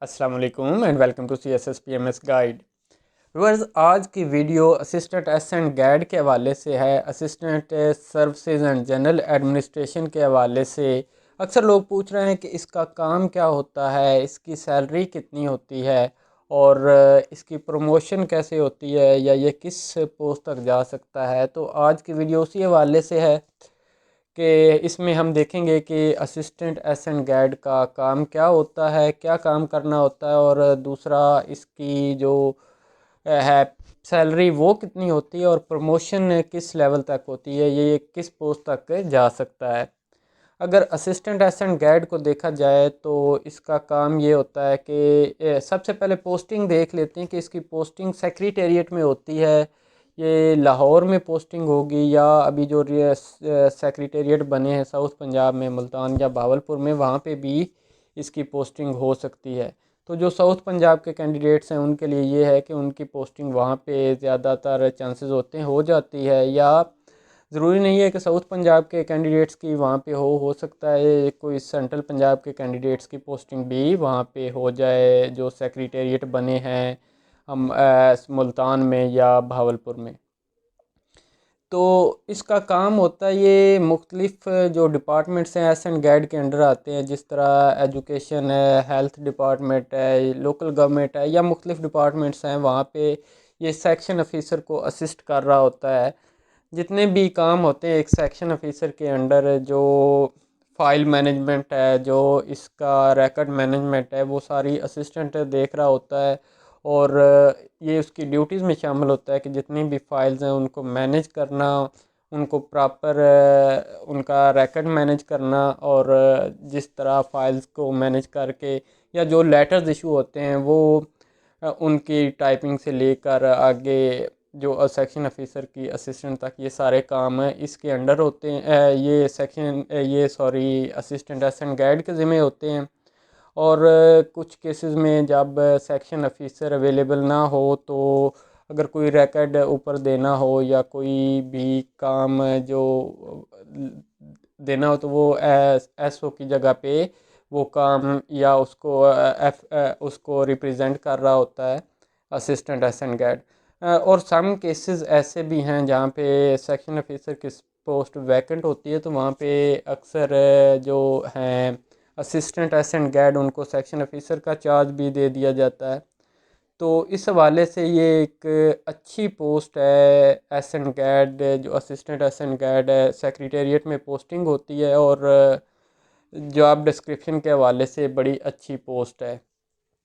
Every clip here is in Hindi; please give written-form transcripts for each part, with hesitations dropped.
अस्सलाम वालेकुम and welcome to CSSPMS guide. Viewers, आज की वीडियो असिस्टेंट एसेंट गाइड के हवाले से है। Assistant services and general administration के हवाले से अक्सर लोग पूछ रहे हैं कि इसका काम क्या होता है, इसकी सैलरी कितनी होती है और इसकी प्रमोशन कैसे होती है या ये किस पोस्ट तक जा सकता है। तो आज की वीडियो उसी हवाले से है कि इसमें हम देखेंगे कि असिस्टेंट एसेंट गाइड का काम क्या होता है, क्या काम करना होता है, और दूसरा इसकी जो है सैलरी वो कितनी होती है और प्रमोशन किस लेवल तक होती है, ये किस पोस्ट तक जा सकता है। अगर असिस्टेंट एसेंट गाइड को देखा जाए तो इसका काम ये होता है कि सबसे पहले पोस्टिंग देख लेते हैं कि इसकी पोस्टिंग सेक्रेटेरिएट में होती है, ये लाहौर में पोस्टिंग होगी या अभी जो सेक्रेटेरिएट बने हैं साउथ पंजाब में मुल्तान या भावलपुर में, वहाँ पे भी इसकी पोस्टिंग हो सकती है। तो जो साउथ पंजाब के कैंडिडेट्स हैं उनके लिए ये है कि उनकी पोस्टिंग वहाँ पे ज़्यादातर चांसेस होते हैं हो जाती है, या ज़रूरी नहीं है कि साउथ पंजाब के कैंडिडेट्स की वहाँ पे हो सकता है कोई सेंट्रल पंजाब के कैंडिडेट्स की पोस्टिंग भी वहाँ पे हो जाए जो सेक्रेटेरिएट बने हैं हम मुल्तान में या भावलपुर में। तो इसका काम होता है, ये मुख्तलिफ जो डिपार्टमेंट्स हैं एसेंट गाइड के अंडर आते हैं, जिस तरह एजुकेशन है, हेल्थ डिपार्टमेंट है, लोकल गवर्नमेंट है या मुख्तलिफ डिपार्टमेंट्स हैं, वहाँ पे ये सेक्शन ऑफिसर को असिस्ट कर रहा होता है। जितने भी काम होते हैं एक सेक्शन ऑफिसर के अंडर, जो फाइल मैनेजमेंट है, जो इसका रिकॉर्ड मैनेजमेंट है, वो सारी असिस्टेंट देख रहा होता है। और ये उसकी ड्यूटीज़ में शामिल होता है कि जितनी भी फाइल्स हैं उनको मैनेज करना, उनको प्रॉपर उनका रिकॉर्ड मैनेज करना, और जिस तरह फाइल्स को मैनेज करके या जो लेटर्स इशू होते हैं वो उनकी टाइपिंग से लेकर आगे जो सेक्शन ऑफिसर की असिस्टेंट तक ये सारे काम इसके अंडर होते हैं। ये सॉरी असिस्टेंट एसेंट गाइड के ज़िम्मे होते हैं। और कुछ केसेस में जब सेक्शन ऑफिसर अवेलेबल ना हो तो अगर कोई रिकॉर्ड ऊपर देना हो या कोई भी काम जो देना हो तो वो SO की जगह पे वो काम या उसको रिप्रेजेंट कर रहा होता है असिस्टेंट एसेंट गाइड। और सम केसेस ऐसे भी हैं जहाँ पे सेक्शन ऑफिसर की पोस्ट वैकेंट होती है, तो वहाँ पे अक्सर जो हैं असिस्टेंट एसेंट गाइड उनको सेक्शन ऑफिसर का चार्ज भी दे दिया जाता है। तो इस हवाले से ये एक अच्छी पोस्ट है एसेंट गाइड, जो असिस्टेंट एसेंट गाइड है, सेक्रेटेरिएट में पोस्टिंग होती है और जॉब डिस्क्रिप्शन के हवाले से बड़ी अच्छी पोस्ट है।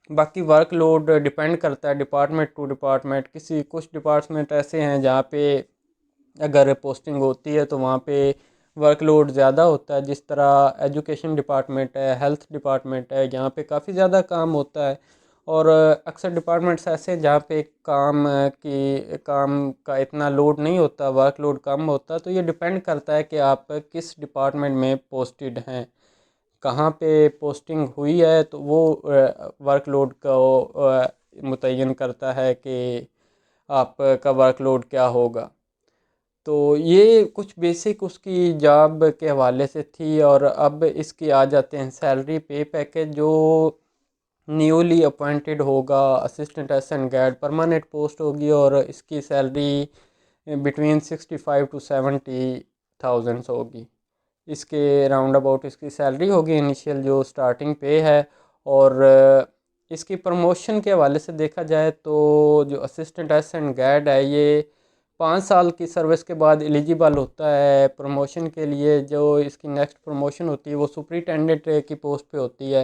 बाकी वर्कलोड डिपेंड करता है डिपार्टमेंट टू डिपार्टमेंट। कुछ डिपार्टमेंट ऐसे हैं जहाँ पे अगर पोस्टिंग होती है तो वहाँ पे वर्कलोड ज़्यादा होता है, जिस तरह एजुकेशन डिपार्टमेंट है, हेल्थ डिपार्टमेंट है, यहाँ पे काफ़ी ज़्यादा काम होता है। और अक्सर डिपार्टमेंट्स ऐसे हैं जहाँ पे काम का इतना लोड नहीं होता, वर्कलोड कम होता। तो ये डिपेंड करता है कि आप किस डिपार्टमेंट में पोस्टेड हैं, कहाँ पे पोस्टिंग हुई है, तो वो वर्कलोड को मुतय्यन करता है कि आपका वर्कलोड क्या होगा। तो ये कुछ बेसिक उसकी जॉब के हवाले से थी। और अब इसकी आ जाते हैं सैलरी पे पैकेज। जो न्यूली अपॉइंटेड होगा assistant ascent guide, permanent post होगी और इसकी सैलरी बिटवीन 65 to 70 थाउजेंड्स होगी। इसके राउंड अबाउट इसकी सैलरी होगी इनिशियल जो स्टार्टिंग पे है। और इसकी प्रमोशन के हवाले से देखा जाए तो जो असिस्टेंट एसेंट गाइड है ये 5 साल की सर्विस के बाद एलिजिबल होता है प्रमोशन के लिए। जो इसकी नेक्स्ट प्रमोशन होती है वो सुपरिटेंडेंट की पोस्ट पे होती है।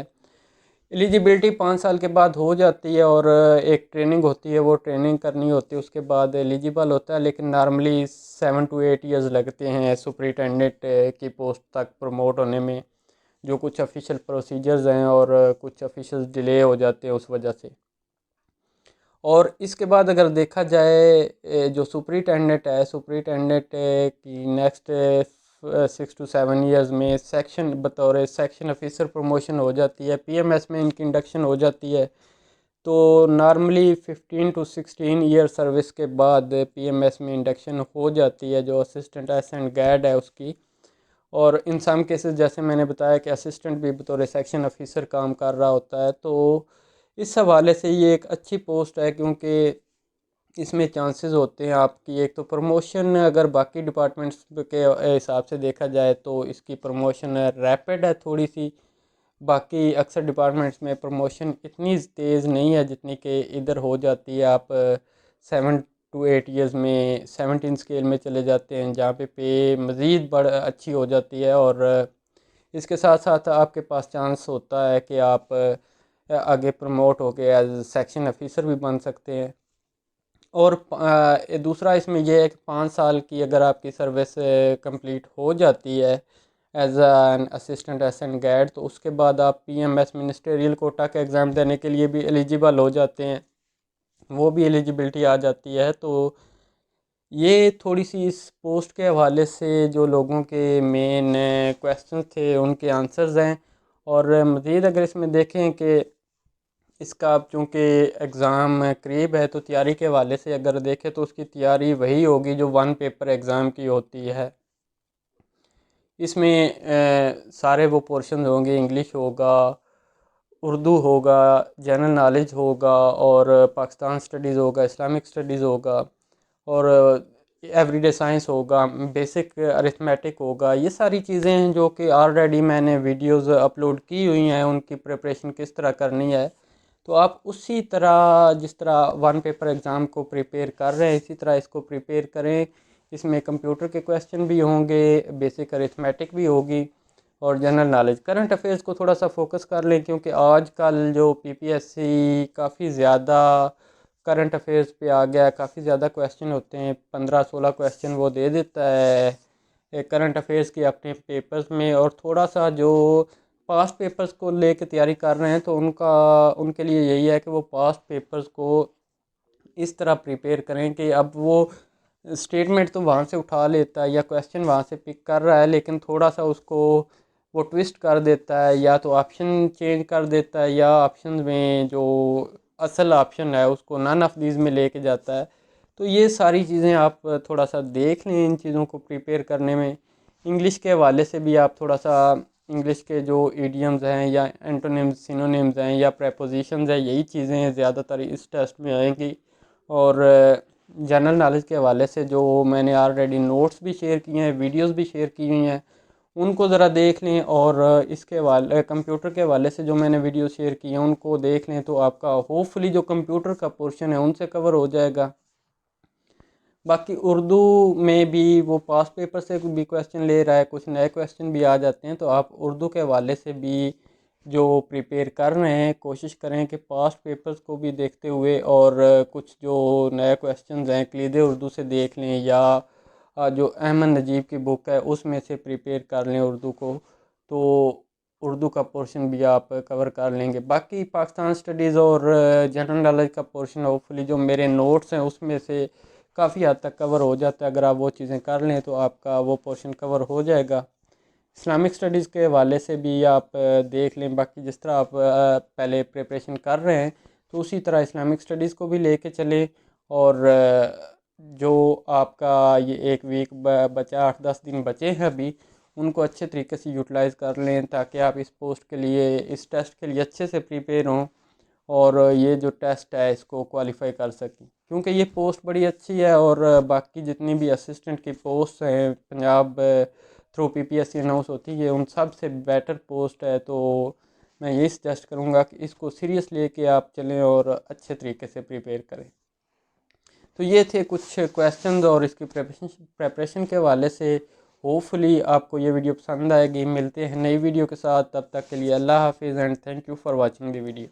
एलिजिबिलिटी 5 साल के बाद हो जाती है और एक ट्रेनिंग होती है, वो ट्रेनिंग करनी होती है, उसके बाद एलिजिबल होता है। लेकिन नॉर्मली 7 to 8 ईयर्स लगते हैं सुपरिटेंडेंट की पोस्ट तक प्रमोट होने में। जो कुछ ऑफिशियल प्रोसीजर्स हैं और कुछ ऑफिशियल डिले हो जाते हैं उस वजह से। और इसके बाद अगर देखा जाए जो सुपरिटेंडेंट है, सुपरिटेंडेंट की नेक्स्ट 6 to 7 ईयर्स में सेक्शन बतौर सेक्शन ऑफिसर प्रमोशन हो जाती है, PMS में इनकी इंडक्शन हो जाती है। तो नॉर्मली 15 to 16 ईयर सर्विस के बाद PMS में इंडक्शन हो जाती है जो असिस्टेंट एसेंट गाइड है उसकी। और इन सम केसेस जैसे मैंने बताया कि असिस्टेंट भी बतौर सेक्शन ऑफिसर काम कर रहा होता है, तो इस हवाले से ये एक अच्छी पोस्ट है, क्योंकि इसमें चांसेस होते हैं आपकी एक तो प्रमोशन, अगर बाकी डिपार्टमेंट्स के हिसाब से देखा जाए तो इसकी प्रमोशन रैपिड है थोड़ी सी। बाकी अक्सर डिपार्टमेंट्स में प्रमोशन इतनी तेज़ नहीं है जितनी कि इधर हो जाती है। आप 7 to 8 ईयर्स में 17 स्केल में चले जाते हैं, जहाँ पे मज़ीद बढ़ अच्छी हो जाती है। और इसके साथ साथ आपके पास चांस होता है कि आप आगे प्रमोट होके एज सेक्शन ऑफिसर भी बन सकते हैं। और दूसरा इसमें यह है कि 5 साल की अगर आपकी सर्विस कंप्लीट हो जाती है as an assistant ascent guide, तो उसके बाद आप पीएमएस मिनिस्टेरियल कोटा का एग्ज़ाम देने के लिए भी एलिजिबल हो जाते हैं, वो भी एलिजिबिलिटी आ जाती है। तो ये थोड़ी सी इस पोस्ट के हवाले से जो लोगों के मेन क्वेश्चन थे उनके आंसर्स हैं। और मज़ीद अगर इसमें देखें कि इसका अब चूँकि एग्ज़ाम करीब है, तो तैयारी के हवाले से अगर देखें तो उसकी तैयारी वही होगी जो वन पेपर एग्ज़ाम की होती है। इसमें सारे वो पोर्शन होंगे, इंग्लिश होगा, उर्दू होगा, जनरल नॉलेज होगा, और पाकिस्तान स्टडीज़ होगा, इस्लामिक स्टडीज़ होगा, और एवरीडे साइंस होगा, बेसिक अरिथमेटिक होगा। ये सारी चीज़ें हैं जो कि ऑलरेडी मैंने वीडियोस अपलोड की हुई हैं, उनकी प्रिपरेशन किस तरह करनी है। तो आप उसी तरह जिस तरह वन पेपर एग्ज़ाम को प्रिपेयर कर रहे हैं इसी तरह इसको प्रिपेयर करें। इसमें कंप्यूटर के क्वेश्चन भी होंगे, बेसिक अरिथमेटिक भी होगी, और जनरल नॉलेज। करंट अफेयर्स को थोड़ा सा फोकस कर लें, क्योंकि आजकल जो पीपीएससी काफ़ी ज़्यादा करंट अफेयर्स पे आ गया है, काफ़ी ज़्यादा क्वेश्चन होते हैं, 15-16 क्वेश्चन वो दे देता है करंट अफेयर्स के अपने पेपर्स में। और थोड़ा सा जो पास्ट पेपर्स को लेके तैयारी कर रहे हैं तो उनके लिए यही है कि वो पास्ट पेपर्स को इस तरह प्रिपेयर करें कि अब वो स्टेटमेंट तो वहाँ से उठा लेता है या क्वेश्चन वहाँ से पिक कर रहा है, लेकिन थोड़ा सा उसको वो ट्विस्ट कर देता है, या तो ऑप्शन चेंज कर देता है, या ऑप्शन में जो असल ऑप्शन है उसको नन ऑफ दीज में लेके जाता है। तो ये सारी चीज़ें आप थोड़ा सा देख लें इन चीज़ों को प्रिपेयर करने में। इंग्लिश के हवाले से भी आप थोड़ा सा इंग्लिश के जो इडियम्स हैं या एंटोनिम्स सिनोनिम्स हैं या प्रेपोजिशंस हैं, यही चीज़ें ज़्यादातर इस टेस्ट में आएंगी। और जनरल नॉलेज के हवाले से जो मैंने ऑलरेडी नोट्स भी शेयर किए हैं, वीडियोस भी शेयर की हुई हैं, उनको ज़रा देख लें। और इसके हवाले कंप्यूटर के हवाले से जो मैंने वीडियो शेयर किए हैं उनको देख लें, तो आपका होपफुली जो कंप्यूटर का पोर्शन है उनसे कवर हो जाएगा। बाकी उर्दू में भी वो पास्ट पेपर से भी क्वेश्चन ले रहा है, कुछ नए क्वेश्चन भी आ जाते हैं, तो आप उर्दू के हवाले से भी जो प्रिपेयर कर रहे हैं कोशिश करें कि पास्ट पेपर्स को भी देखते हुए और कुछ जो नए क्वेश्चंस हैं कलीदे उर्दू से देख लें, या जो अहमद नजीब की बुक है उसमें से प्रिपेयर कर लें उर्दू को, तो उर्दू का पोर्शन भी आप कवर कर लेंगे। बाकी पाकिस्तान स्टडीज़ और जनरल नॉलेज का पोर्शन होपफुली जो मेरे नोट्स हैं उसमें से काफ़ी हद तक कवर हो जाता है। अगर आप वो चीज़ें कर लें तो आपका वो पोर्शन कवर हो जाएगा। इस्लामिक स्टडीज़ के हवाले से भी आप देख लें। बाकी जिस तरह आप पहले प्रिपरेशन कर रहे हैं तो उसी तरह इस्लामिक स्टडीज़ को भी लेके चलें। और जो आपका ये एक वीक बचा, 8-10 दिन बचे हैं अभी, उनको अच्छे तरीके से यूटिलाइज़ कर लें ताकि आप इस पोस्ट के लिए, इस टेस्ट के लिए अच्छे से प्रिपेयर हों और ये जो टेस्ट है इसको क्वालिफाई कर सकें। क्योंकि ये पोस्ट बड़ी अच्छी है और बाकी जितनी भी असिस्टेंट की पोस्ट हैं पंजाब थ्रू पीपीएससी अनाउंस होती है उन सब से बेटर पोस्ट है। तो मैं यही सजेस्ट करूँगा कि इसको सीरियस लेके आप चलें और अच्छे तरीके से प्रिपेयर करें। तो ये थे कुछ क्वेश्चंस और इसकी प्रेपरेशन के हवाले से। होपफुली आपको ये वीडियो पसंद आएगी। मिलते हैं नई वीडियो के साथ, तब तक के लिए अल्लाह हाफिज़ and thank you for watching the video.